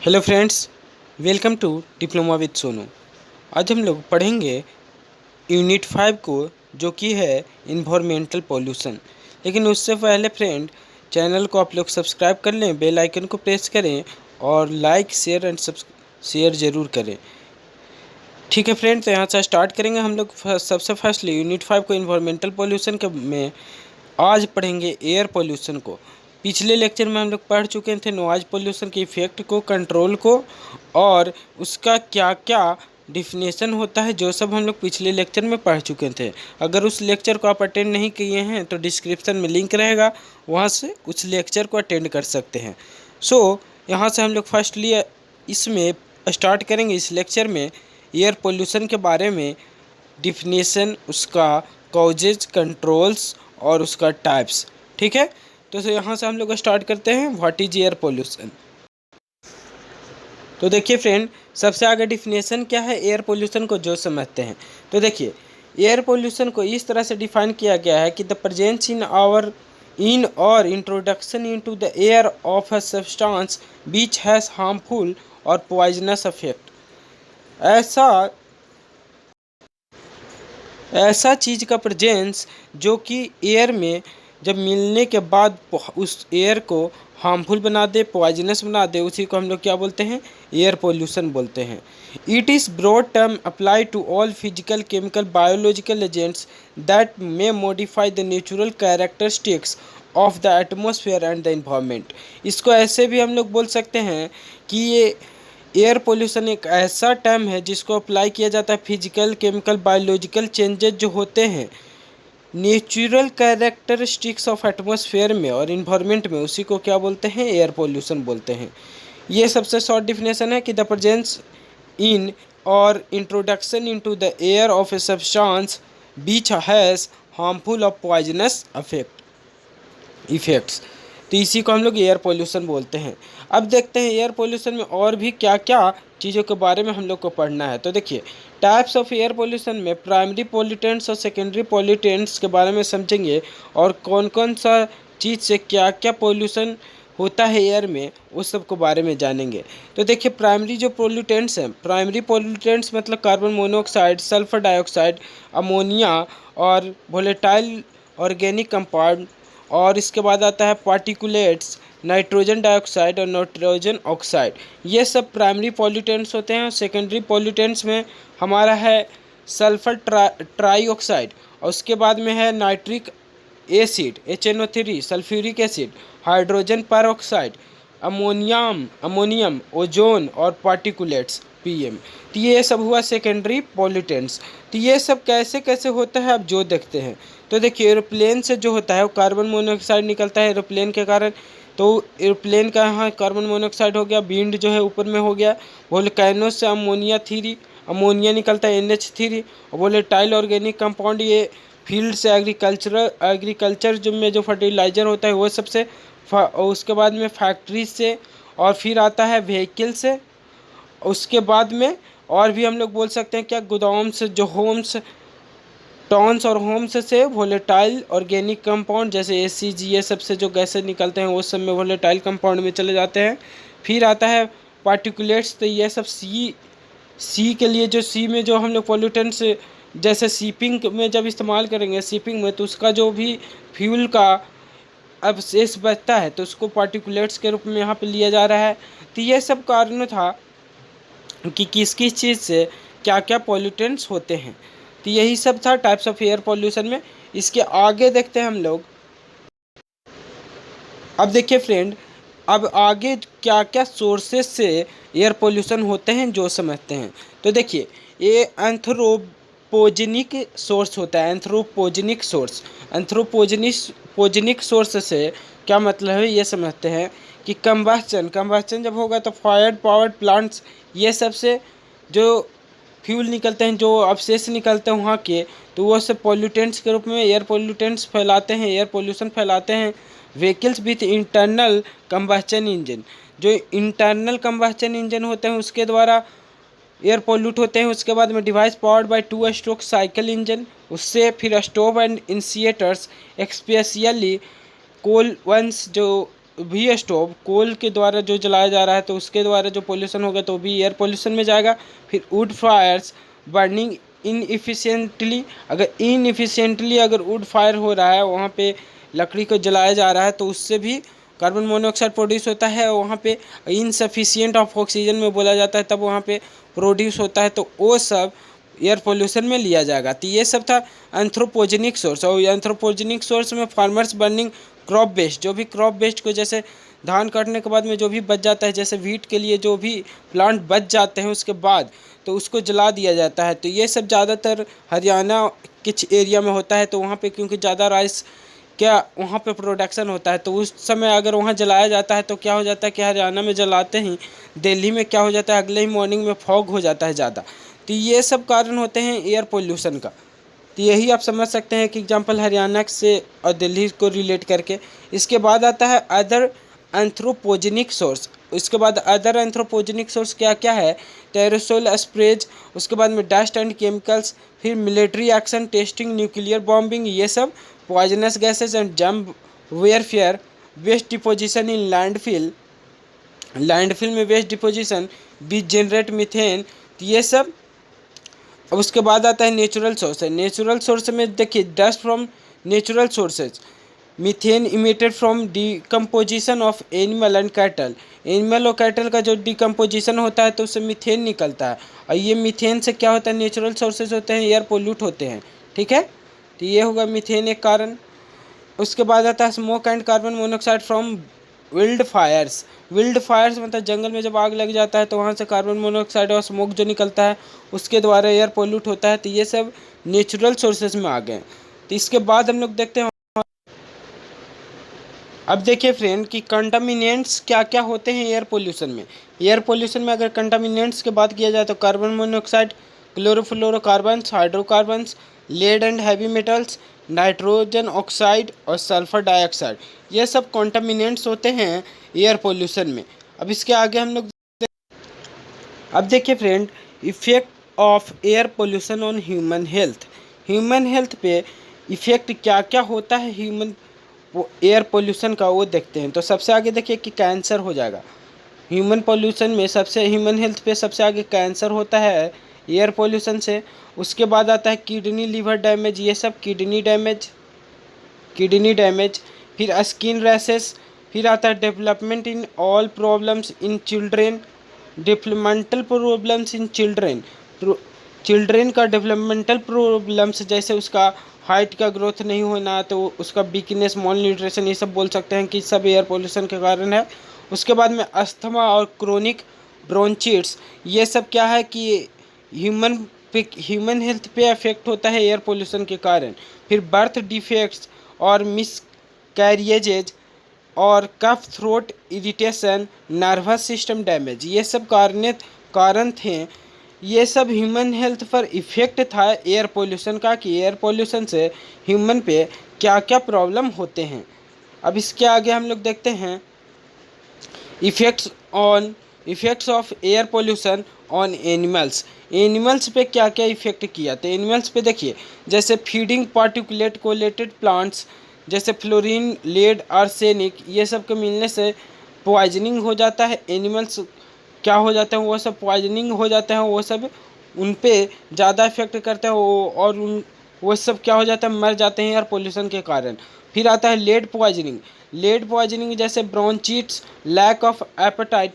Hello friends, welcome to diploma with Sonu. आज हम लोग पढ़ेंगे यूनिट 5 को, जो कि है इन्वायरमेंटल पॉल्यूशन। लेकिन उससे पहले फ्रेंड, चैनल को आप लोग सब्सक्राइब कर लें, बेल आइकन को प्रेस करें और लाइक शेयर ज़रूर करें। ठीक है फ्रेंड, तो यहाँ से स्टार्ट करेंगे हम लोग। सबसे फर्स्टली यूनिट 5 को इन्वायरमेंटल पॉल्यूशन के में आज पढ़ेंगे एयर पॉल्यूशन को। पिछले लेक्चर में हम लोग पढ़ चुके थे नॉइज पॉल्यूशन के इफ़ेक्ट को, कंट्रोल को, और उसका क्या क्या डिफिनेशन होता है, जो सब हम लोग पिछले लेक्चर में पढ़ चुके थे। अगर उस लेक्चर को आप अटेंड नहीं किए हैं तो डिस्क्रिप्शन में लिंक रहेगा, वहाँ से उस लेक्चर को अटेंड कर सकते हैं। यहाँ से हम लोग फर्स्टली इसमें स्टार्ट करेंगे इस लेक्चर में एयर पोल्यूशन के बारे में, डिफिनेशन, उसका कॉजेज, कंट्रोल्स और उसका टाइप्स। ठीक है, तो यहाँ से हम लोग स्टार्ट करते हैं। What is air pollution. तो देखिए फ्रेंड, सबसे आगे डिफिनेशन क्या है एयर पोल्यूशन को, जो समझते हैं। तो देखिए, एयर पोल्यूशन को इस तरह से डिफाइन किया गया है कि द प्रेजेंस इन और introduction into the air of a substance which has harmful और पॉइजनस इफेक्ट। ऐसा चीज़ का प्रेजेंस जो कि एयर में जब मिलने के बाद उस एयर को हार्मफुल बना दे, पॉइजनस बना दे, उसी को हम लोग क्या बोलते हैं, एयर पोल्यूशन बोलते हैं। It is broad term apply to all physical, chemical, biological agents that may modify the natural characteristics of the atmosphere and the environment. इसको ऐसे भी हम लोग बोल सकते हैं कि ये एयर पोल्यूशन एक ऐसा टर्म है जिसको अप्लाई किया जाता है फिजिकल, केमिकल, बायोलॉजिकल चेंजेस जो होते हैं नेचुरल कैरेक्टरिस्टिक्स ऑफ एटमॉस्फेयर में और इन्वायरमेंट में, उसी को क्या बोलते हैं, एयर पोल्यूशन बोलते हैं। ये सबसे शॉर्ट डिफिनेशन है कि द प्रेजेंस इन और introduction into the air of a substance beach has harmful और पॉइजनस इफेक्ट्स। तो इसी को हम लोग एयर पोल्यूशन बोलते हैं। अब देखते हैं एयर पोल्यूशन में और भी क्या क्या चीज़ों के बारे में हम लोग को पढ़ना है। तो देखिए, टाइप्स ऑफ एयर पोल्यूशन में प्राइमरी पॉल्यूटेंट्स और सेकेंडरी पॉल्यूटेंट्स के बारे में समझेंगे, और कौन कौन सा चीज़ से क्या क्या पोल्यूशन होता है एयर में, उस सब के बारे में जानेंगे। तो देखिए, प्राइमरी जो पोल्यूटेंट्स हैं, प्राइमरी पोल्यूटेंट्स मतलब carbon monoxide, sulphur dioxide, ammonia और वोलेटाइल ऑर्गेनिक कंपाउंड, और इसके बाद आता है पार्टिकुलेट्स, नाइट्रोजन डाइऑक्साइड और नाइट्रोजन ऑक्साइड। ये सब प्राइमरी पॉल्यूटेंट्स होते हैं। सेकेंडरी पॉल्यूटेंट्स में हमारा है सल्फर ट्राईऑक्साइड, और उसके बाद में है nitric acid HNO3, sulphuric acid, hydrogen peroxide, ammonium, ozone और पार्टिकुलेट्स PM। तो ये सब हुआ सेकेंडरी पॉल्यूटेंट्स। तो ये सब कैसे कैसे होता है, अब जो देखते हैं। तो देखिए, एरोप्लेन से जो होता है वो कार्बन मोनोऑक्साइड निकलता है एरोप्लेन के कारण। तो एरोप्लेन का यहाँ कार्बन मोनोऑक्साइड हो गया, विंड जो है ऊपर में हो गया। वोल्केनो से अमोनिया निकलता है NH3। और वोलेटाइल ऑर्गेनिक कंपाउंड, ये फील्ड से एग्रीकल्चर जो में जो फर्टिलाइज़र होता है वो सबसे, और उसके बाद में फैक्ट्री से, और फिर आता है व्हीकल से। उसके बाद में और भी हम लोग बोल सकते हैं क्या, गोदाम से, जो होम्स, टाउन्स और होम्स से वोलेटाइल ऑर्गेनिक कंपाउंड जैसे ACG, ये सब से जो गैसें निकलते हैं वो सब में वोलेटाइल कंपाउंड में चले जाते हैं। फिर आता है पार्टिकुलेट्स। तो ये सब सी के लिए, जो सी में जो हम लोग पोल्यूटेंट्स, जैसे शिपिंग में जब इस्तेमाल करेंगे शिपिंग में, तो उसका जो भी फ्यूल का अवशेष बचता है तो उसको पार्टिकुलेट्स के रूप में यहाँ पे लिया जा रहा है। तो ये सब कारण था कि किस किस चीज़ से क्या क्या पॉल्यूटेंट्स होते हैं। तो यही सब था टाइप्स ऑफ एयर पॉल्यूशन में। इसके आगे देखते हैं हम लोग। अब देखिए फ्रेंड, अब आगे क्या क्या सोर्सेस से एयर पोल्यूशन होते हैं जो समझते हैं। तो देखिए, ये एंथ्रोपोजेनिक सोर्स होता है। एंथ्रोपोजेनिक सोर्स से क्या मतलब है ये समझते हैं कि कंबस्चन जब होगा तो फायर पावर प्लांट्स, ये सब से जो फ्यूल निकलते हैं, जो अवशेष निकलते हैं वहाँ के, तो वो सब पॉल्यूटेंट्स के रूप में एयर पॉल्यूटेंट्स फैलाते हैं, एयर पोल्यूशन फैलाते हैं। Vehicles with internal combustion engine, जो इंटरनल कंबस्चन इंजन होते हैं उसके द्वारा एयर पोल्यूट होते हैं। उसके बाद में device powered by 2 stroke cycle engine, उससे फिर stove and incinerators, especially coal ones जो भी स्टोव कोल के द्वारा जो जलाया जा रहा है तो उसके द्वारा जो पोल्यूशन होगा तो भी एयर पोल्यूशन में जाएगा। फिर वुड फायर्स बर्निंग इनएफिशिएंटली, अगर वुड फायर हो रहा है वहाँ पे लकड़ी को जलाया जा रहा है तो उससे भी कार्बन मोनोऑक्साइड प्रोड्यूस होता है। वहाँ पे इनसफिशिएंट ऑफ ऑक्सीजन में बोला जाता है तब वहाँ पे प्रोड्यूस होता है, तो वो सब एयर पोल्यूशन में लिया जाएगा। तो ये सब था एंथ्रोपोजेनिक सोर्स। और एंथ्रोपोजेनिक सोर्स में फार्मर्स बर्निंग क्रॉप वेस्ट, जो भी क्रॉप वेस्ट को जैसे धान काटने के बाद में जो भी बच जाता है, जैसे वीट के लिए जो भी प्लांट बच जाते हैं उसके बाद तो उसको जला दिया जाता है। तो ये सब ज़्यादातर हरियाणा कुछ एरिया में होता है, तो वहाँ पे क्योंकि ज़्यादा राइस क्या वहाँ पे प्रोडक्शन होता है तो उस समय अगर वहाँ जलाया जाता है तो क्या हो जाता है कि हरियाणा में जलाते ही दिल्ली में क्या हो जाता है, अगले ही मॉर्निंग में फॉग हो जाता है ज़्यादा। तो ये सब कारण होते हैं एयर पोल्यूशन का। तो यही आप समझ सकते हैं कि एग्जांपल हरियाणा से और दिल्ली को रिलेट करके। इसके बाद आता है अदर एंथ्रोपोजेनिक सोर्स। उसके बाद अदर एंथ्रोपोजेनिक सोर्स क्या क्या है, टेरोसोल स्प्रेज, उसके बाद में डस्ट एंड केमिकल्स, फिर military action, testing, nuclear bombing, ये सब पॉइजनस गैसेज एंड जंप warfare, waste deposition in landfill में waste deposition, which generate methane, ये सब। अब उसके बाद आता है नेचुरल सोर्स है। नेचुरल सोर्स में देखिए dust from natural sources, methane emitted from decomposition of animal and cattle. Animal और कैटल का जो डिकम्पोजिशन होता है तो उससे मीथेन निकलता है, और ये मीथेन से क्या होता है, नेचुरल सोर्सेज होते हैं, एयर पोल्यूट होते हैं। ठीक है, तो ये होगा मीथेन एक कारण। उसके बाद आता है smoke and carbon monoxide from wild fires. Wild fires मतलब जंगल में जब आग लग जाता है तो वहाँ से कार्बन मोनोऑक्साइड और स्मोक जो निकलता है उसके द्वारा एयर पोल्यूट होता है। तो ये सब नेचुरल सोर्सेज में आ गए। तो इसके बाद हम लोग देखते हैं, अब देखिए फ्रेंड कि कंटामिनेंट्स क्या क्या होते हैं एयर पोल्यूशन में। एयर पोल्यूशन में अगर कंटामिनेंट्स की बात किया जाए तो carbon monoxide, chlorofluorocarbons, hydrocarbons, lead and heavy metals, nitrogen oxide और सल्फर डाइऑक्साइड, ये सब कंटामिनेंट्स होते हैं एयर पोल्यूशन में। अब इसके आगे हम लोग अब देखिए friend, effect of air pollution on human health. Human health पे इफेक्ट क्या क्या होता है ह्यूमन वो एयर पोल्यूशन का, वो देखते हैं। तो सबसे आगे देखिए कि कैंसर हो जाएगा ह्यूमन पोल्यूशन में, सबसे ह्यूमन हेल्थ पे सबसे आगे कैंसर होता है एयर पोल्यूशन से। उसके बाद आता है किडनी लिवर डैमेज, ये सब किडनी डैमेज, फिर स्किन रैशेस, फिर आता है development in all problems in children, developmental problems in children, children का डेवलपमेंटल प्रॉब्लम्स जैसे उसका हाइट का ग्रोथ नहीं होना, तो उसका वीकनेस, मॉल न्यूट्रिशन, ये सब बोल सकते हैं कि सब एयर पोल्यूशन के कारण है। उसके बाद में अस्थमा और क्रोनिक ब्रोंचिट्स, ये सब क्या है कि ह्यूमन हेल्थ पे अफेक्ट होता है एयर पोल्यूशन के कारण। फिर बर्थ डिफेक्ट्स और मिस कैरियजेज और cough throat irritation, nervous system damage, ये सब कारण थे। ये सब ह्यूमन हेल्थ पर इफ़ेक्ट था एयर पोल्यूशन का, कि एयर पोल्यूशन से ह्यूमन पे क्या क्या प्रॉब्लम होते हैं। अब इसके आगे हम लोग देखते हैं effects of air pollution on animals. Animals पे क्या क्या इफ़ेक्ट किया, तो एनिमल्स पे देखिए जैसे फीडिंग पार्टिकुलेट कोलेटेड प्लांट्स, जैसे फ्लोरीन, लेड, आर्सेनिक, ये सब के मिलने से पॉइजनिंग हो जाता है। एनिमल्स क्या हो जाते हैं, वो सब पॉइजनिंग हो जाते हैं, वो सब उन पे ज़्यादा इफेक्ट करते हैं और वो सब क्या हो जाता है, मर जाते हैं एयर पोल्यूशन के कारण। फिर आता है लेड पॉइजनिंग जैसे ब्रोंचिट्स, लैक ऑफ एपेटाइट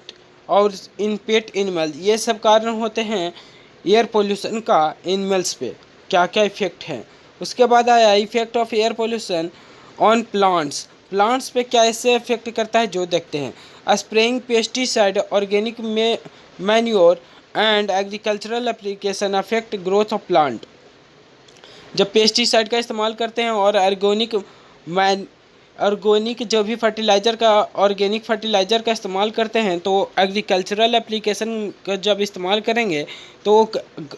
और इन पेट एनिमल, ये सब कारण होते हैं एयर पोल्यूशन का एनिमल्स पे क्या क्या इफेक्ट है। उसके बाद आया effect of air pollution on plants पे क्या ऐसे इफेक्ट करता है जो देखते हैं। Spraying pesticide, organic manure and agricultural application affect growth of plant. जब पेस्टिसाइड का इस्तेमाल करते हैं और ऑर्गेनिक जो भी ऑर्गेनिक फर्टिलाइज़र का इस्तेमाल करते हैं तो एग्रीकल्चरल एप्लीकेशन का जब इस्तेमाल करेंगे तो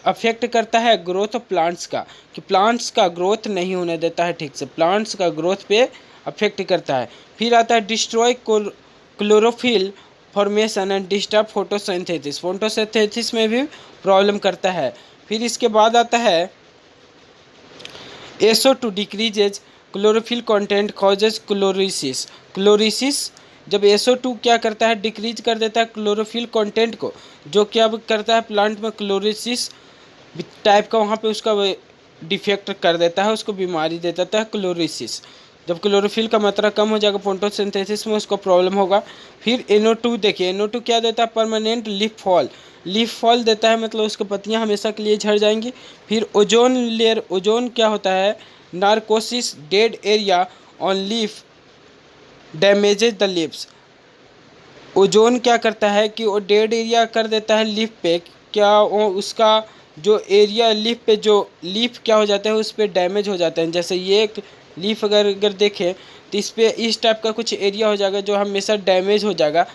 अफेक्ट करता है ग्रोथ ऑफ प्लांट्स का, कि प्लांट्स का ग्रोथ नहीं होने देता है ठीक से, प्लांट्स का ग्रोथ पे अफेक्ट करता है। फिर आता है destroy chlorophyll formation and disturb photosynthesis में भी प्रॉब्लम करता है। फिर इसके बाद आता है SO2 decreases chlorophyll content causes chlorosis जब SO2 क्या करता है, डिक्रीज कर देता है क्लोरोफिल कंटेंट को, जो क्या करता है प्लांट में क्लोरोसिस टाइप का वहाँ पे उसका डिफेक्ट कर देता है, उसको बीमारी दे देता है क्लोरोसिस। जब क्लोरोफिल का मात्रा कम हो जाएगा फोटोसिंथेसिस में, उसको प्रॉब्लम होगा। फिर NO2 देखिए, NO2 क्या देता है, परमानेंट लीफ फॉल देता है, मतलब उसकी पत्तियाँ हमेशा के लिए झड़ जाएंगी। फिर ओजोन लेयर, ओजोन क्या होता है, narcosis dead area on leaf damages the leaves. Ozone क्या करता है कि वो डेड एरिया कर देता है लीफ पे, क्या वो उसका जो एरिया लीफ पे, जो लीफ क्या हो जाता है उस पर डैमेज हो जाता है। जैसे ये एक लीफ अगर देखें तो इस पर इस टाइप का कुछ एरिया हो जाएगा जो हमेशा डैमेज हो जाएगा।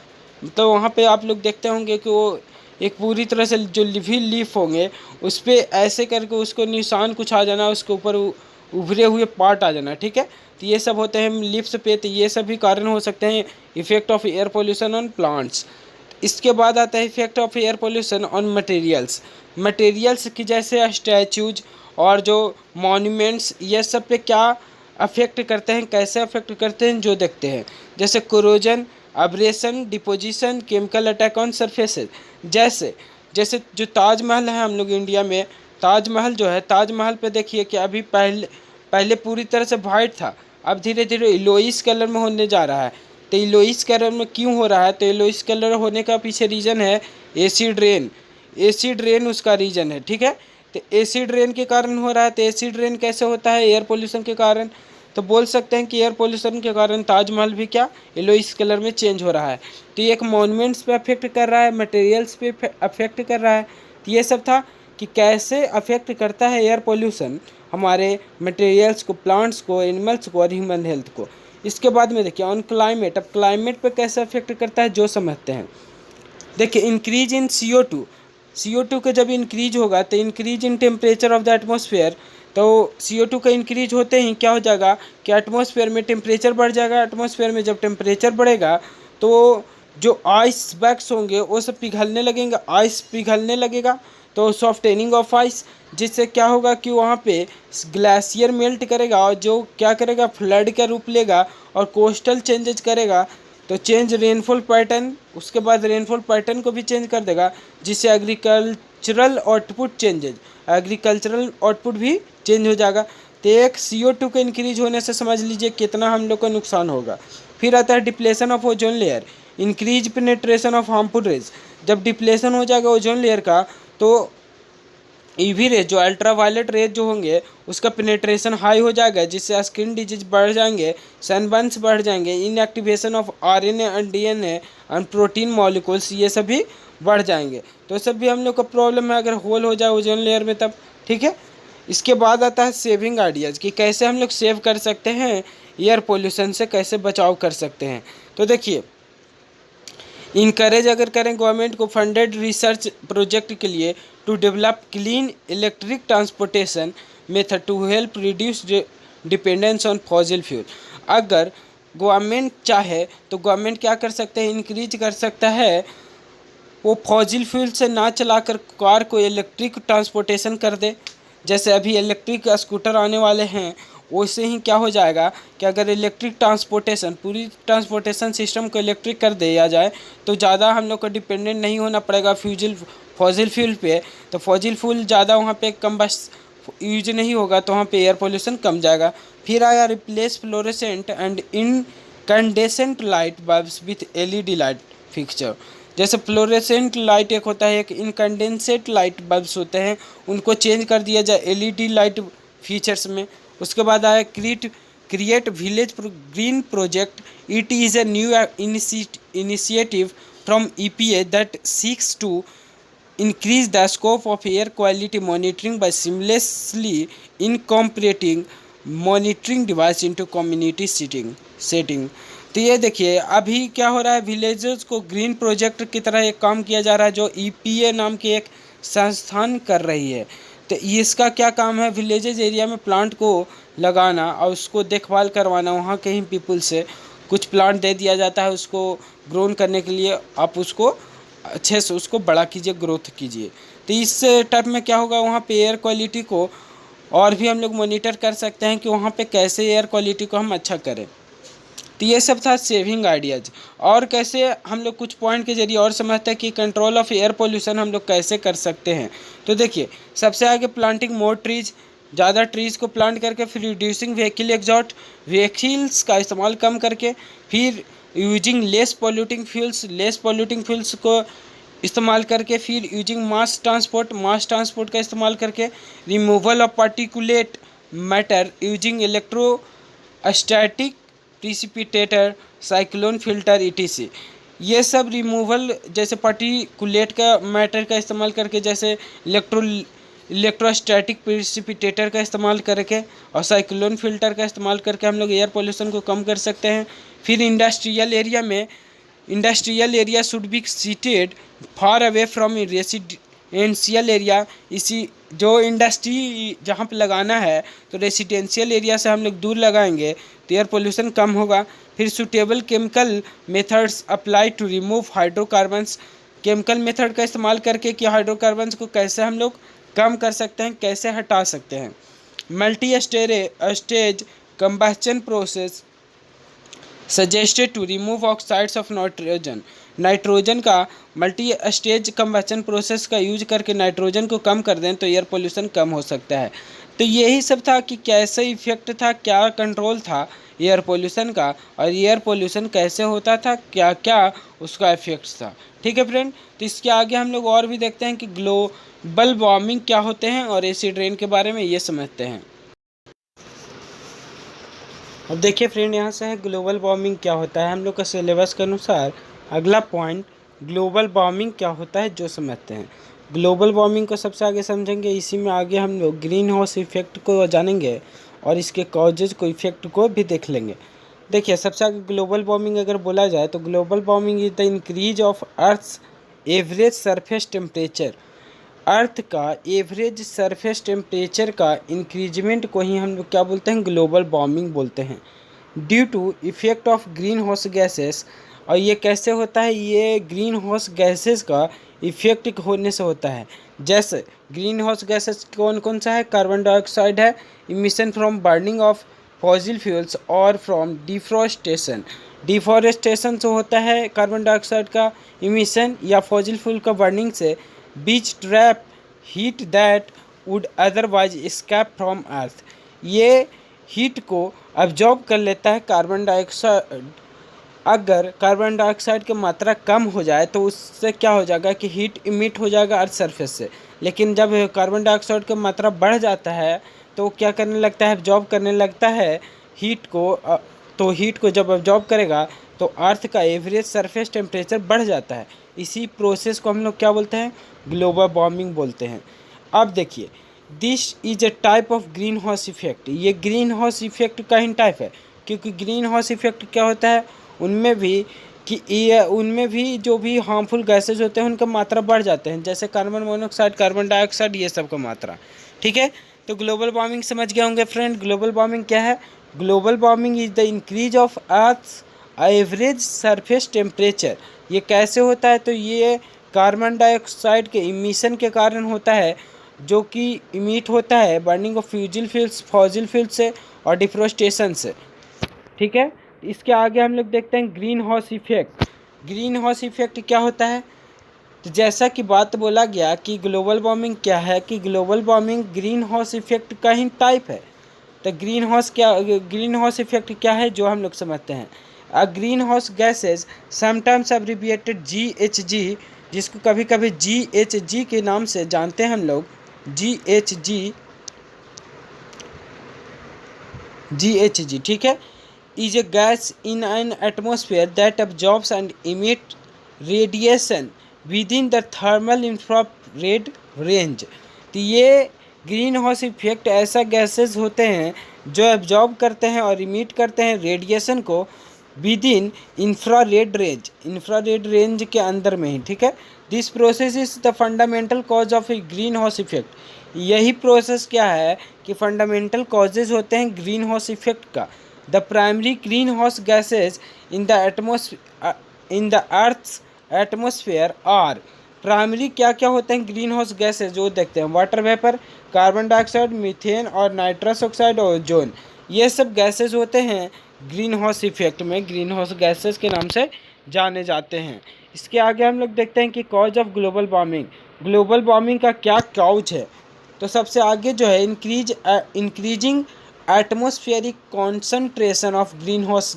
तो वहाँ पे आप लोग देखते होंगे कि वो एक पूरी तरह से जो भी लीफ होंगे उस पर ऐसे करके उसको निशान कुछ आ जाना, उसके ऊपर उभरे हुए पार्ट आ जाना, ठीक है। तो ये सब होते हैं लीव्स पे, तो ये सभी कारण हो सकते हैं effect of air pollution on plants. इसके बाद आता है effect of air pollution on materials की, जैसे स्टैचूज और जो मॉन्यूमेंट्स, ये सब पे क्या अफेक्ट करते हैं, कैसे अफेक्ट करते हैं जो देखते हैं। जैसे corrosion, abrasion, deposition, chemical attack on surfaces. जैसे जैसे जो ताजमहल है हम लोग इंडिया में, ताजमहल जो है, ताजमहल पे देखिए कि अभी पहले पहले पूरी तरह से वाइट था, अब धीरे धीरे येलोइश कलर में होने जा रहा है। तो येलोइश कलर में क्यों हो रहा है, तो येलोइश कलर होने का पीछे रीज़न है एसिड रेन उसका रीज़न है, ठीक है। तो एसिड रेन के कारण हो रहा है। तो एसिड रेन कैसे होता है, एयर पोल्यूशन के कारण। तो बोल सकते हैं कि एयर पोल्यूशन के कारण ताजमहल भी क्या येलोइश कलर में चेंज हो रहा है। तो ये एक मॉन्यूमेंट्स पे अफेक्ट कर रहा है, मटेरियल्स पे अफेक्ट कर रहा है। तो ये सब था कि कैसे अफेक्ट करता है एयर पोल्यूशन हमारे मटेरियल्स को, प्लांट्स को, एनिमल्स को और ह्यूमन हेल्थ को। इसके बाद में देखिए ऑन क्लाइमेट, अब क्लाइमेट पे कैसे अफेक्ट करता है जो समझते हैं। देखिए इंक्रीज इन CO2 का जब इंक्रीज होगा तो increase in temperature of the atmosphere. तो CO2 का इंक्रीज होते ही क्या हो जाएगा कि एटमॉस्फेयर में टेम्परेचर बढ़ जाएगा। एटमॉस्फेयर में जब टेम्परेचर बढ़ेगा तो जो आइस बैग्स होंगे वो सब पिघलने लगेंगे, आइस पिघलने लगेगा। तो सॉफ्टेनिंग ऑफ आइस, जिससे क्या होगा कि वहाँ पे ग्लेशियर मेल्ट करेगा और जो क्या करेगा फ्लड का रूप लेगा और कोस्टल चेंजेस करेगा। तो चेंज रेनफॉल पैटर्न, उसके बाद रेनफॉल पैटर्न को भी चेंज कर देगा, जिससे एग्रीकल्चरल आउटपुट भी चेंज हो जाएगा। तो एक CO2 के इंक्रीज होने से समझ लीजिए कितना हम लोग को नुकसान होगा। फिर आता है depletion of ozone layer, increase penetration of harmful rays. जब डिप्लेशन हो जाएगा ओजोन लेयर का तो यूवी रेज, जो अल्ट्रावायलेट रेज जो होंगे उसका पेनेट्रेशन हाई हो जाएगा, जिससे स्किन डिजीज बढ़ जाएंगे, सनबर्न्स बढ़ जाएंगे, inactivation of RNA and DNA and protein molecules ये सभी बढ़ जाएंगे। तो सब भी हम लोग को प्रॉब्लम है अगर होल हो जाए ओजोन लेयर में तब, ठीक है। इसके बाद आता है सेविंग आइडियाज़ कि कैसे हम लोग सेव कर सकते हैं, एयर पोल्यूशन से कैसे बचाव कर सकते हैं। तो देखिए इनकरेज अगर करें गवर्नमेंट को फंडेड रिसर्च प्रोजेक्ट के लिए to develop clean electric transportation method to help reduce dependence on fossil fuel. अगर गवर्नमेंट चाहे तो गवर्नमेंट क्या कर सकते हैं, इंक्रीज कर सकता है वो फॉसिल फ्यूल से ना चलाकर कार को इलेक्ट्रिक ट्रांसपोर्टेशन कर दे। जैसे अभी इलेक्ट्रिक स्कूटर आने वाले हैं, वैसे ही क्या हो जाएगा कि अगर इलेक्ट्रिक ट्रांसपोर्टेशन, पूरी ट्रांसपोर्टेशन सिस्टम को इलेक्ट्रिक कर दिया जाए तो ज़्यादा हम लोग को डिपेंडेंट नहीं होना पड़ेगा फॉसिल फ्यूल पे। तो फॉसिल फ्यूल ज़्यादा वहाँ पे कम बस यूज नहीं होगा, तो वहाँ पे एयर पोल्यूशन कम जाएगा। फिर आया replace fluorescent and incandescent light bulbs with LED light fixture. जैसे फ्लोरेसेंट लाइट एक होता है, एक इनकैंडेसेंट लाइट बल्ब्स होते हैं, उनको चेंज कर दिया जाए LED लाइट फीचर्स में। उसके बाद आया create village green project. It is a new initiative from EPA that seeks to increase the scope of air quality monitoring by seamlessly incorporating monitoring device into community setting। तो ये देखिए अभी क्या हो रहा है, विलेजेस को ग्रीन प्रोजेक्ट की तरह एक काम किया जा रहा है जो EPA नाम की एक संस्थान कर रही है। तो इसका क्या काम है, विलेजेस एरिया में प्लांट को लगाना और उसको देखभाल करवाना। वहाँ के ही पीपल से कुछ प्लांट दे दिया जाता है उसको ग्रोन करने के लिए, आप उसको अच्छे से उसको बड़ा कीजिए, ग्रोथ कीजिए। तो इस टाइप में क्या होगा, वहाँ पे एयर क्वालिटी को और भी हम लोग मॉनिटर कर सकते हैं कि वहाँ पे कैसे एयर क्वालिटी को हम अच्छा करें। तो ये सब था सेविंग आइडियाज़। और कैसे हम लोग कुछ पॉइंट के जरिए और समझते हैं कि कंट्रोल ऑफ एयर पोल्यूशन हम लोग कैसे कर सकते हैं। तो देखिए, सबसे आगे प्लांटिंग मोर ट्रीज, ज़्यादा ट्रीज़ को प्लांट करके, फिर रिड्यूसिंग व्हीकल एग्जॉस्ट, व्हीकल्स का इस्तेमाल कम करके, फिर यूजिंग लेस पॉल्यूटिंग फ्यूल्स को इस्तेमाल करके, फिर यूजिंग मास ट्रांसपोर्ट का इस्तेमाल करके, removal of particulate matter using electrostatic precipitator, cyclone filter ETC. ये सब रिमूवल जैसे पार्टिकुलेट का मैटर का इस्तेमाल करके, जैसे इलेक्ट्रोस्टैटिक प्रिसिपिटेटर का इस्तेमाल करके और साइक्लोन फिल्टर का इस्तेमाल करके हम लोग एयर पोल्यूशन को कम कर सकते हैं। फिर industrial area should be seated far away from residential area. इसी जो इंडस्ट्री जहाँ पे लगाना है तो रेसिडेंशियल एरिया से हम लोग दूर लगाएंगे तो एयर पोल्यूशन कम होगा। फिर suitable chemical methods apply to remove hydrocarbons, chemical method का इस्तेमाल करके कि हाइड्रोकार्बन्स को कैसे हम लोग कम कर सकते हैं, कैसे हटा सकते हैं। Multi stage combustion process suggested to remove oxides of nitrogen, nitrogen का मल्टी स्टेज कंबस्शन प्रोसेस का यूज करके नाइट्रोजन को कम कर दें तो एयर पोल्यूशन कम हो सकता है। तो यही सब था कि कैसे इफेक्ट था, क्या कंट्रोल था एयर पोल्यूशन का, और एयर पोल्यूशन कैसे होता था, क्या क्या उसका इफेक्ट्स था। ठीक है फ्रेंड, तो इसके आगे हम लोग और भी देखते हैं कि ग्लोबल वार्मिंग क्या होते हैं और एसिड रेन के बारे में ये समझते हैं। अब देखिए फ्रेंड, यहाँ से है ग्लोबल वार्मिंग क्या होता है। हम लोग का सिलेबस के अनुसार अगला पॉइंट ग्लोबल वार्मिंग क्या होता है जो समझते हैं। ग्लोबल वार्मिंग को सबसे आगे समझेंगे, इसी में आगे हम लोग ग्रीन हाउस इफेक्ट को जानेंगे और इसके कॉजेज को, इफेक्ट को भी देख लेंगे। देखिए, सबसे आगे ग्लोबल वार्मिंग अगर बोला जाए तो global warming is the increase of earth's average surface temperature. Earth का एवरेज सरफेस टेम्परेचर का इंक्रीजमेंट को ही हम लोग क्या बोलते हैं, ग्लोबल वार्मिंग बोलते हैं। Due to effect of green house gases, और ये कैसे होता है, ये ग्रीन हाउस गैसेस का इफेक्ट होने से होता है। जैसे ग्रीन हाउस गैसेस कौन कौन सा है, कार्बन डाइऑक्साइड है, emission from burning of fossil fuels और फ्रॉम डिफॉरेस्टेशन। डिफॉरेस्टेशन से होता है कार्बन डाइऑक्साइड का इमिशन या फॉसिल फ्यूल का बर्निंग से, which trap heat that would otherwise escape from earth. ये हीट को अब्जॉर्ब कर लेता है कार्बन डाइऑक्साइड। अगर कार्बन डाइऑक्साइड की मात्रा कम हो जाए तो उससे क्या हो जाएगा कि हीट इमिट हो जाएगा अर्थ सरफेस से। लेकिन जब कार्बन डाइऑक्साइड की मात्रा बढ़ जाता है तो क्या करने लगता है, अब्जॉर्ब करने लगता है हीट को। तो हीट को जब अब्जॉर्ब करेगा तो अर्थ का एवरेज सरफेस टेम्परेचर बढ़ जाता है। इसी प्रोसेस को हम लोग क्या बोलते हैं, ग्लोबल वार्मिंग बोलते हैं। अब देखिए, this is a type of green house effect. ये ग्रीन हाउस इफेक्ट का ही टाइप है, क्योंकि ग्रीन हाउस इफेक्ट क्या होता है, उनमें भी जो भी हार्मफुल गैसेज होते हैं उनका मात्रा बढ़ जाते हैं, जैसे कार्बन मोनोऑक्साइड, कार्बन डाइऑक्साइड, ये सब का मात्रा। ठीक है, तो ग्लोबल वार्मिंग समझ गए होंगे फ्रेंड। ग्लोबल वार्मिंग क्या है, global warming is the increase of earth's average surface temperature. ये कैसे होता है, तो ये कार्बन डाइऑक्साइड के इमिशन के कारण होता है, जो कि इमिट होता है बर्निंग ऑफ फॉसिल फ्यूल से और डिफोरेस्टेशन से। ठीक है, इसके आगे हम लोग देखते हैं green house effect. Green house effect क्या होता है, तो जैसा कि बात बोला गया कि ग्लोबल वार्मिंग क्या है, कि global warming green house effect का ही टाइप है। तो ग्रीन हाउस इफेक्ट क्या है जो हम लोग समझते हैं। Green house gases sometimes abbreviated GHG, जिसको कभी कभी GHG के नाम से जानते हैं हम लोग, GHG। ठीक है, is a gas in an atmosphere that absorbs and emits radiation within the thermal infrared range। तो ये ग्रीन हाउस इफेक्ट ऐसा गैसेस होते हैं जो एब्जॉर्ब करते हैं और इमिट करते हैं रेडिएशन को विद इन इंफ्रारेड रेंज के अंदर में ही। ठीक है, this process is the fundamental cause of a green house effect. यही प्रोसेस क्या है कि फंडामेंटल कॉजेज होते हैं ग्रीन हाउस इफेक्ट का। The primary green house gases in the earth's atmosphere are. Primary क्या क्या होते हैं ग्रीन हाउस गैसेज जो देखते हैं, water vapour, carbon dioxide, methane और नाइट्रस ऑक्साइड और ओजोन। ये सब गैसेज होते हैं ग्रीन हाउस इफेक्ट में ग्रीन हाउस गैसेस के नाम से जाने जाते हैं। इसके आगे हम लोग देखते हैं कि कॉज ऑफ ग्लोबल वार्मिंग का क्या कॉज है। तो सबसे आगे जो है increasing atmospheric concentration of green house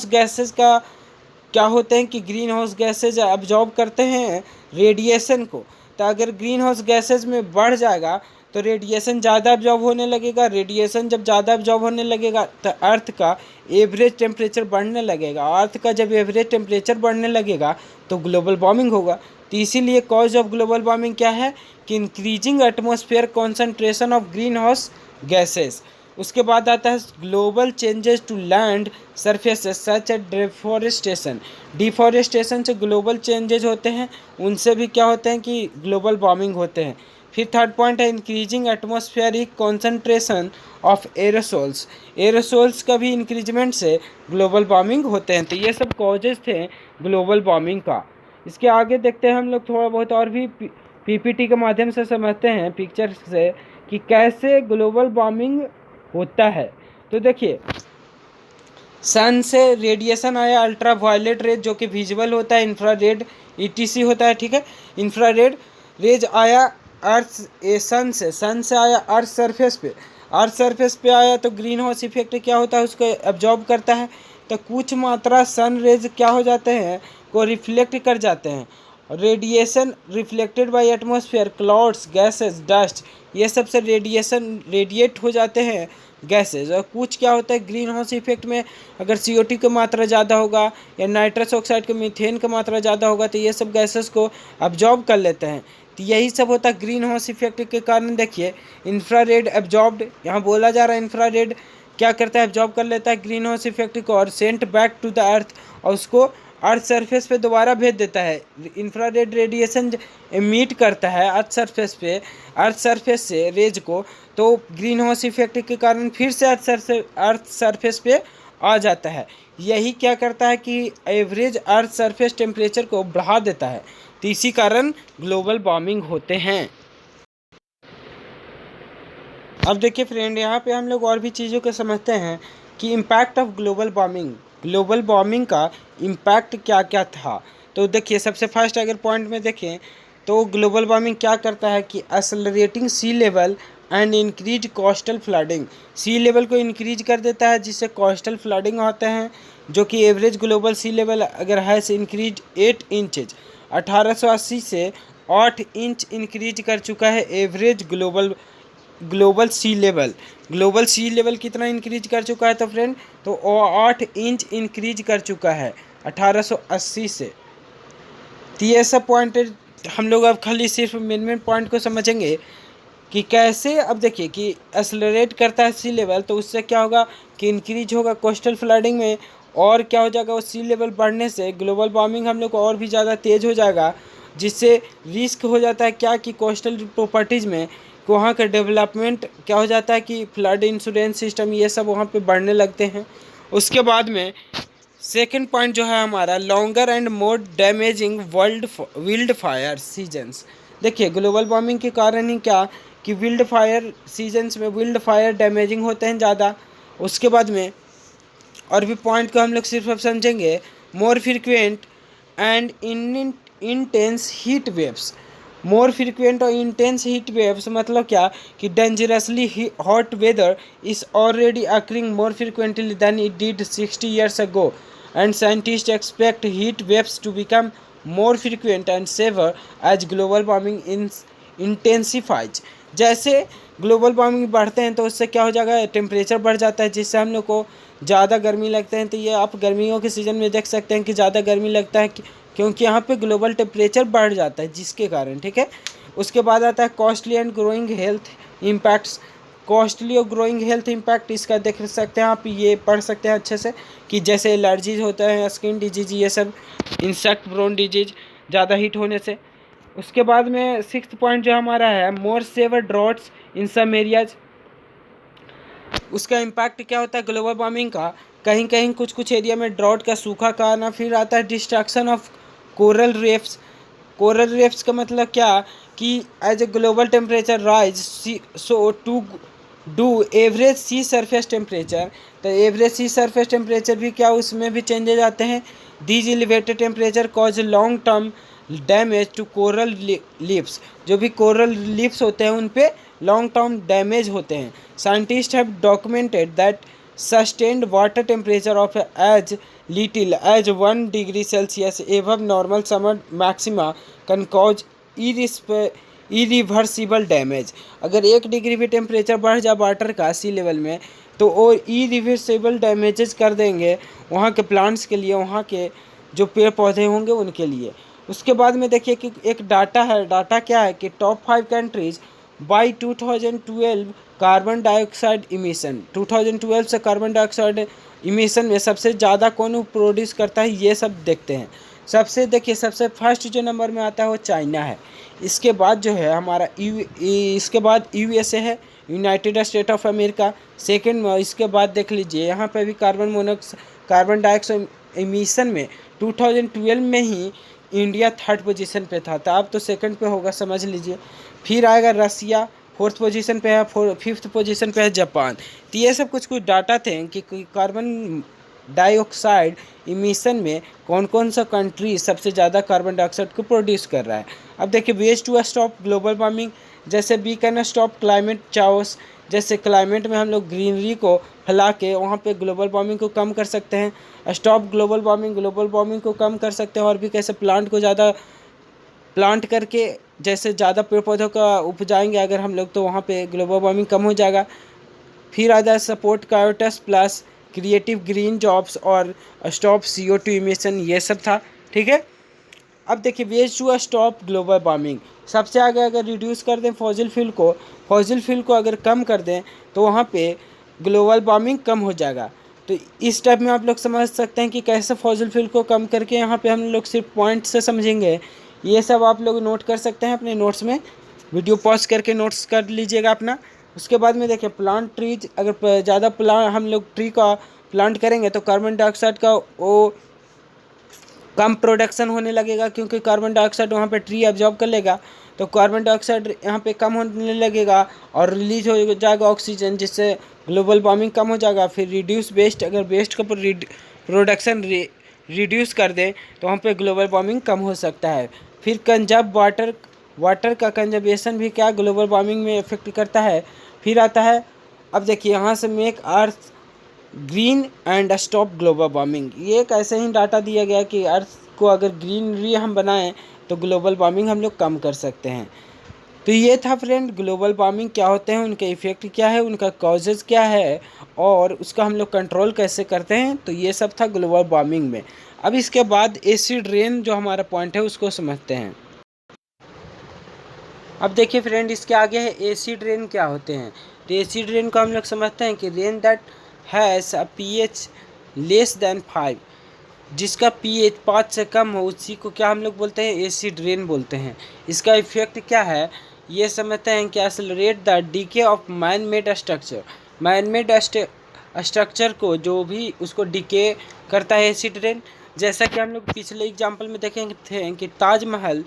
gases का क्या होते हैं कि ग्रीन हाउस गैसेज अब्जॉर्ब करते हैं रेडिएशन को। तो अगर ग्रीन हाउस गैसेज में बढ़ जाएगा तो रेडिएशन ज़्यादा अब्जॉर्ब होने लगेगा। रेडिएशन जब ज़्यादा अब्जॉर्ब होने लगेगा तो अर्थ का एवरेज टेम्परेचर बढ़ने लगेगा। अर्थ का जब एवरेज टेम्परेचर बढ़ने लगेगा तो ग्लोबल वार्मिंग होगा। तो इसीलिए कॉज ऑफ ग्लोबल वार्मिंग क्या है कि increasing atmosphere concentration of green house gases. उसके बाद आता है global changes to land surfaces such a deforestation से ग्लोबल चेंजेज होते हैं, उनसे भी क्या होते हैं कि ग्लोबल वार्मिंग होते हैं। फिर थर्ड पॉइंट है increasing atmospheric concentration of aerosols का भी इंक्रीजमेंट से ग्लोबल वार्मिंग होते हैं। तो ये सब कॉजेज थे ग्लोबल वार्मिंग का। इसके आगे देखते हैं हम लोग थोड़ा बहुत और भी पीपीटी के माध्यम से समझते हैं पिक्चर से कि कैसे ग्लोबल वार्मिंग होता है। तो देखिए, सन से रेडिएशन आया अल्ट्रा वायलेट रेज जो कि विजुअल होता है, इंफ्रारेड ईटीसी होता है, ठीक है। इंफ्रारेड रेज आया सन से आया अर्थ सरफेस पे आया तो ग्रीन हाउस इफेक्ट क्या होता है उसको एब्जॉर्ब करता है। तो कुछ मात्रा सन रेज क्या हो जाते हैं को रिफ्लेक्ट कर जाते हैं। Radiation reflected by atmosphere clouds gases dust, ये सब से रेडिएशन रेडिएट हो जाते हैं गैसेज। और कुछ क्या होता है ग्रीन हाउस इफेक्ट में, अगर CO2 की मात्रा ज़्यादा होगा या नाइट्रस ऑक्साइड का मीथेन का मात्रा ज़्यादा होगा तो ये सब गैसेस को अब्जॉर्ब कर लेते हैं। तो यही सब होता है ग्रीन हाउस इफेक्ट के कारण। देखिए इंफ्रारेड एब्जॉर्ब्ड, यहाँ बोला जा रहा है इंफ्रारेड क्या करता है एब्जॉर्ब कर लेता है ग्रीन हाउस इफेक्ट को और sent back to the earth, और उसको अर्थ सरफेस पे दोबारा भेज देता है। इंफ्रारेड रेडिएशन एमिट करता है अर्थ सरफेस से रेज को, तो ग्रीन हाउस इफेक्ट के कारण फिर से अर्थ सरफेस पे आ जाता है। यही क्या करता है कि एवरेज अर्थ सरफेस टेम्परेचर को बढ़ा देता है। तो इसी कारण ग्लोबल वार्मिंग होते हैं। अब देखिए फ्रेंड, यहाँ पे हम लोग और भी चीज़ों को समझते हैं कि इम्पैक्ट ऑफ ग्लोबल वार्मिंग का इम्पैक्ट क्या क्या था। तो देखिए सबसे फर्स्ट अगर पॉइंट में देखें तो ग्लोबल वार्मिंग क्या करता है कि accelerating sea level and increase coastal flooding, sea level को इंक्रीज कर देता है जिससे कोस्टल फ्लडिंग होते हैं, जो कि एवरेज ग्लोबल सी लेवल अगर है से इंक्रीज 8 इंचज 1880 से 8 इंच इंक्रीज कर चुका है एवरेज ग्लोबल सी लेवल कितना इंक्रीज कर चुका है तो फ्रेंड, तो 8 इंच इंक्रीज कर चुका है 1880 से। तो ये सब पॉइंट हम लोग अब खाली सिर्फ मेन पॉइंट को समझेंगे कि कैसे। अब देखिए कि एक्सेलरेट करता है सी लेवल तो उससे क्या होगा कि इंक्रीज होगा कोस्टल फ्लडिंग में, और क्या हो जाएगा वो सी लेवल बढ़ने से ग्लोबल वार्मिंग हम लोग को और भी ज़्यादा तेज़ हो जाएगा, जिससे रिस्क हो जाता है क्या कि कोस्टल प्रॉपर्टीज़ में वहाँ का डेवलपमेंट क्या हो जाता है कि फ्लड इंश्योरेंस सिस्टम ये सब वहाँ पे बढ़ने लगते हैं। उसके बाद में सेकंड पॉइंट जो है हमारा longer and more damaging wild fire seasons. देखिए ग्लोबल वार्मिंग के कारण ही क्या कि विल्ड फायर सीजन्स में विल्ड फायर डैमेजिंग होते हैं ज़्यादा। उसके बाद में और भी पॉइंट को हम लोग सिर्फ अब समझेंगे, more frequent and intense heat waves. More frequent और इंटेंस हीट वेव्स मतलब क्या कि dangerously hot weather is already occurring more frequently than it did 60 years ago and scientists expect heat waves to become more frequent and severe as global warming intensifies। जैसे global warming बढ़ते हैं तो उससे क्या हो जाएगा टेम्परेचर बढ़ जाता है जिससे हम लोग को ज़्यादा गर्मी लगते हैं। तो ये आप गर्मियों के सीज़न में देख सकते हैं कि ज़्यादा गर्मी लगता है क्योंकि यहाँ पे ग्लोबल टेम्परेचर बढ़ जाता है जिसके कारण, ठीक है। उसके बाद आता है costly and growing health impacts. Costly और ग्रोइंग हेल्थ इम्पैक्ट इसका देख सकते हैं आप, ये पढ़ सकते हैं अच्छे से कि जैसे एलर्जीज होता है, स्किन डिजीज, ये सब इंसेक्ट ब्रोन डिजीज ज़्यादा हीट होने से। उसके बाद में सिक्स्थ पॉइंट जो हमारा है मोर सेवर ड्रॉट्स इन सम एरियाज। उसका इम्पैक्ट क्या होता है ग्लोबल वार्मिंग का, कहीं कहीं कुछ एरिया में ड्रॉट का सूखा का आना। फिर आता है destruction of coral reefs. Coral reefs का मतलब क्या कि as a global temperature rise so do average sea surface temperature, तो एवरेज सी सरफेस टेम्परेचर भी क्या उसमें भी चेंजेज आते हैं। These elevated temperature cause long term damage to coral leaves, जो भी कोरल लीव्स होते हैं उन पे लॉन्ग टर्म डैमेज होते हैं। Scientist have documented that sustained water temperature of as little as 1 degree Celsius above normal summer maxima can cause irreversible damage. अगर 1 degree भी टेम्परेचर बढ़ जाए वाटर का सी लेवल में तो वो इरिवर्सिबल डैमेजेस कर देंगे वहाँ के प्लांट्स के लिए, वहाँ के जो पेड़ पौधे होंगे उनके लिए। उसके बाद में देखिए कि एक डाटा है, डाटा क्या है कि top 5 countries by 2012 carbon dioxide emission, 2012 से कार्बन डाइऑक्साइड इमिशन में सबसे ज़्यादा कौन प्रोड्यूस करता है ये सब देखते हैं। सबसे देखिए सबसे फर्स्ट जो नंबर में आता है वो चाइना है। इसके बाद जो है हमारा इसके बाद यूएसए है, United state of America second में। इसके बाद देख लीजिए यहाँ पे भी कार्बन डाइऑक्साइड इमिशन में 2012 में ही इंडिया थर्ड पोजीशन पे था, तो अब तो सेकंड पे होगा समझ लीजिए। फिर आएगा रसिया फोर्थ पोजीशन पे है, फिफ्थ पोजीशन पे है जापान। तो ये सब कुछ डाटा थे कि कार्बन डाइऑक्साइड इमिशन में कौन कौन सा कंट्री सबसे ज़्यादा कार्बन डाइऑक्साइड को प्रोड्यूस कर रहा है। अब देखिए ways to stop global warming, जैसे we can stop climate chaos, जैसे क्लाइमेट में हम लोग ग्रीनरी को फैला के वहाँ पे ग्लोबल वार्मिंग को कम कर सकते हैं। स्टॉप ग्लोबल वार्मिंग को कम कर सकते हैं। और भी कैसे प्लांट को ज़्यादा प्लांट करके जैसे ज़्यादा पेड़ पौधों का उपजाएंगे अगर हम लोग तो वहाँ पे ग्लोबल वार्मिंग कम हो जाएगा। फिर आ जाए support Kyoto's plus creative green jobs और स्टॉप CO2 इमिशन, ये सब था। ठीक है, अब देखिए ways to stop global warming, सबसे आगे अगर रिड्यूस कर दें फॉसिल फ्यूल को अगर कम कर दें तो वहाँ पे ग्लोबल वार्मिंग कम हो जाएगा। तो इस टाइप में आप लोग समझ सकते हैं कि कैसे फॉसिल फ्यूल को कम करके, यहाँ पे हम लोग सिर्फ पॉइंट से समझेंगे। ये सब आप लोग नोट कर सकते हैं अपने नोट्स में, वीडियो पॉज करके नोट्स कर लीजिएगा अपना। उसके बाद में देखिए प्लांट ट्रीज, अगर ज़्यादा हम लोग ट्री का प्लांट करेंगे तो कार्बन डाइऑक्साइड का वो कम प्रोडक्शन होने लगेगा, क्योंकि कार्बन डाइऑक्साइड वहाँ पे ट्री एब्जॉर्ब कर लेगा तो कार्बन डाइऑक्साइड यहाँ पे कम होने लगेगा और रिलीज हो जाएगा ऑक्सीजन, जिससे ग्लोबल वार्मिंग कम हो जाएगा। फिर रिड्यूस वेस्ट, अगर वेस्ट का प्रोडक्शन रिड्यूस कर दें तो वहाँ पे ग्लोबल वार्मिंग कम हो सकता है। फिर कंजर्व वाटर का कंजर्वेशन भी क्या ग्लोबल वार्मिंग में इफेक्ट करता है। फिर आता है, अब देखिए यहाँ से make earth green and stop global warming, ये एक ऐसे ही डाटा दिया गया कि अर्थ को अगर ग्रीनरी हम बनाएं तो ग्लोबल वार्मिंग हम लोग कम कर सकते हैं। तो ये था फ्रेंड ग्लोबल वार्मिंग क्या होते हैं, उनके इफ़ेक्ट क्या है, उनका कॉजेज़ क्या है और उसका हम लोग कंट्रोल कैसे करते हैं। तो ये सब था ग्लोबल वार्मिंग में। अब इसके बाद एसिड रेन जो हमारा पॉइंट है उसको समझते हैं। अब देखिए फ्रेंड इसके आगे है एसिड रेन क्या होते हैं। तो एसिड रेन को हम लोग समझते हैं कि rain that has a pH less than 5, जिसका pH 5 से कम हो उसी को क्या हम लोग बोलते हैं, एसिड रेन बोलते हैं। इसका इफेक्ट क्या है ये समझते हैं कि accelerate the DK of man made structure को जो भी उसको डीके करता है एसिड रेन। जैसा कि हम लोग पिछले एग्जाम्पल में देखेंगे थे कि ताजमहल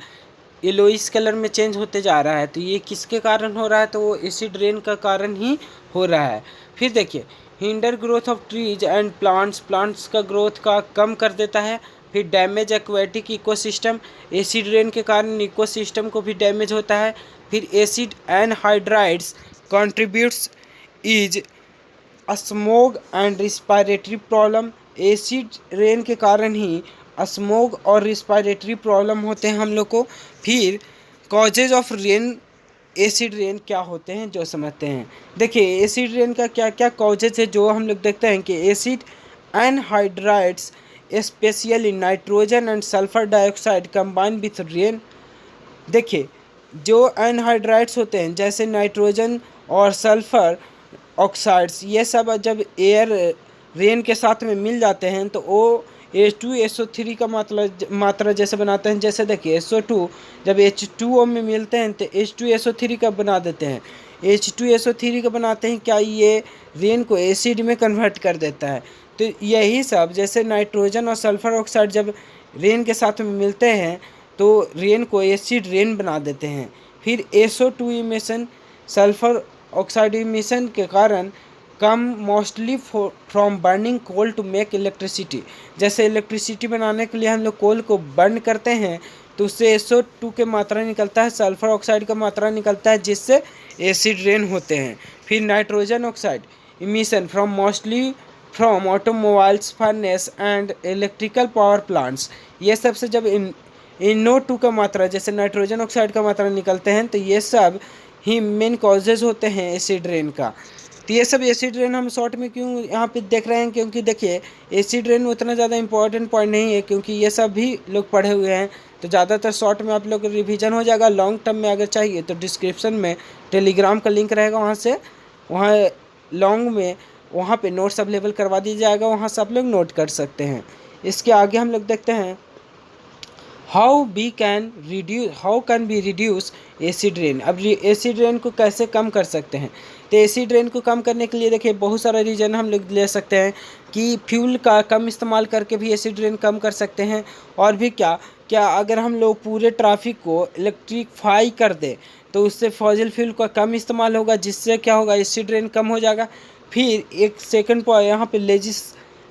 येलोइश कलर में चेंज होते जा रहा है, तो ये किसके कारण हो रहा है, तो वो एसिड रेन का कारण ही हो रहा है। फिर देखिए hinder growth of trees and plants का ग्रोथ का कम कर देता है। फिर damage aquatic ecosystem, acid rain के कारण इकोसिस्टम को भी डैमेज होता है। फिर acid anhydrides contributes is smog and respiratory problem, acid rain के कारण ही स्मोग और रिस्पायरेटरी प्रॉब्लम होते हैं हम लोग को। फिर causes of rain acid rain क्या होते हैं जो समझते हैं। देखिए एसिड रेन का क्या क्या कॉजेज है जो हम लोग देखते हैं कि acid anhydrides specially nitrogen and sulphur dioxide combine with rain. देखिए जो एनहाइड्राइड्स होते हैं जैसे नाइट्रोजन और सल्फर ऑक्साइड्स, ये सब जब एयर रेन के साथ में मिल जाते हैं तो वो H2SO3 का मात्रा जैसे बनाते हैं। जैसे देखिए SO2 जब H2O में मिलते हैं तो H2SO3 का बना देते हैं। H2SO3 का बनाते हैं क्या, ये रेन को एसिड में कन्वर्ट कर देता है। तो यही सब जैसे नाइट्रोजन और सल्फर ऑक्साइड जब रेन के साथ में मिलते हैं तो रेन को एसिड रेन बना देते हैं। फिर SO2 emission sulphur oxide emission के कारण कम mostly from burning coal to make electricity. जैसे इलेक्ट्रिसिटी बनाने के लिए हम लोग कोल को बर्न करते हैं तो उससे SO2 की मात्रा निकलता है, सल्फर ऑक्साइड का मात्रा निकलता है, जिससे एसिड रेन होते हैं। फिर nitrogen oxide emission from automobiles furnace and electrical power plants. ये सबसे जब NO2 का मात्रा जैसे नाइट्रोजन ऑक्साइड का मात्रा निकलते हैं तो ये सब ही मेन कॉजेज होते हैं एसिड रेन का। तो ये सब एसिड रेन हम शॉर्ट में क्यों यहाँ पे देख रहे हैं, क्योंकि देखिए एसिड रेन उतना ज़्यादा इंपॉर्टेंट पॉइंट नहीं है, क्योंकि ये सब भी लोग पढ़े हुए हैं। तो ज़्यादातर शॉर्ट में आप लोग रिवीजन हो जाएगा। लॉन्ग टर्म में अगर चाहिए तो डिस्क्रिप्शन में टेलीग्राम का लिंक रहेगा, वहाँ लॉन्ग में वहाँ पे नोट्स अवेलेबल करवा दिया जाएगा, वहाँ से आप लोग नोट कर सकते हैं। इसके आगे हम लोग देखते हैं how can be reduce acid rain. अब एसिड रेन को कैसे कम कर सकते हैं, तो एसिड रेन को कम करने के लिए देखिए बहुत सारा रीजन हम लोग ले सकते हैं कि फ्यूल का कम इस्तेमाल करके भी एसिड रेन कम कर सकते हैं। और भी क्या अगर हम लोग पूरे ट्रैफिक को इलेक्ट्रीफाई कर दें तो उससे फॉसिल फ्यूल का कम इस्तेमाल होगा, जिससे क्या होगा, एसिड रेन कम हो जाएगा। फिर एक सेकंड पॉइंट यहाँ पे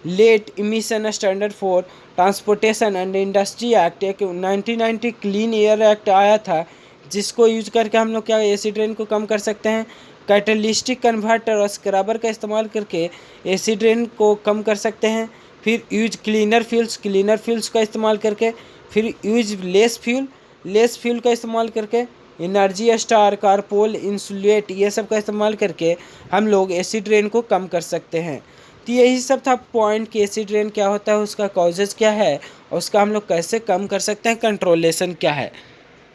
let emission standard for transportation and industry act, एक 1990 क्लीन एयर एक्ट आया था, जिसको यूज करके हम लोग क्या एसिड रेन को कम कर सकते हैं। कैटलिस्टिक कन्वर्टर और स्क्रबर का इस्तेमाल करके एसिड रेन को कम कर सकते हैं। फिर यूज क्लीनर फ्यूल्स का इस्तेमाल करके, फिर यूज लेस फ्यूल का इस्तेमाल करके, एनर्जी स्टार, कारपोल, इंसुलेट, ये सब का इस्तेमाल करके हम लोग एसिड रेन को कम कर सकते हैं। तो यही सब था पॉइंट कि एसिड रेन क्या होता है, उसका कॉजेज़ क्या है और उसका हम लोग कैसे कम कर सकते हैं, कंट्रोलेशन क्या है।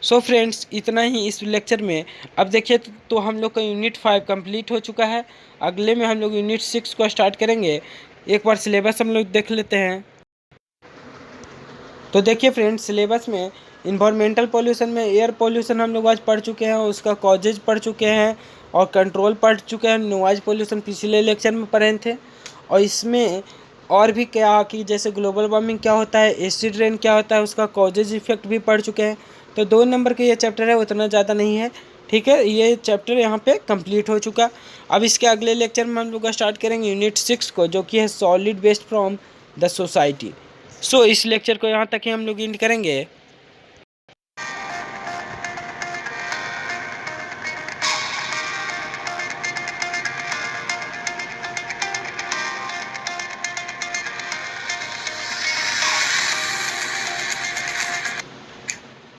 सो फ्रेंड्स, इतना ही इस लेक्चर में। अब देखिए तो हम लोग का यूनिट 5 कंप्लीट हो चुका है। अगले में हम लोग यूनिट 6 को स्टार्ट करेंगे। एक बार सिलेबस हम लोग देख लेते हैं। तो देखिए फ्रेंड्स, सिलेबस में इन्वायरमेंटल पॉल्यूशन में एयर पॉल्यूशन हम लोग आज पढ़ चुके हैं, उसका कॉजेज पढ़ चुके हैं और कंट्रोल पढ़ चुके हैं। नॉइज पॉल्यूशन पिछले लेक्चर में पढ़े थे। और इसमें और भी क्या कि जैसे ग्लोबल वार्मिंग क्या होता है, एसिड रेन क्या होता है, उसका कॉजेज इफेक्ट भी पढ़ चुके हैं। तो 2 नंबर के ये चैप्टर है, उतना ज़्यादा नहीं है, ठीक है। ये चैप्टर यहाँ पे कंप्लीट हो चुका। अब इसके अगले लेक्चर में हम लोग स्टार्ट करेंगे यूनिट 6 को, जो कि है solid waste from the society. So इस लेक्चर को यहाँ तक ही हम लोग एंड करेंगे।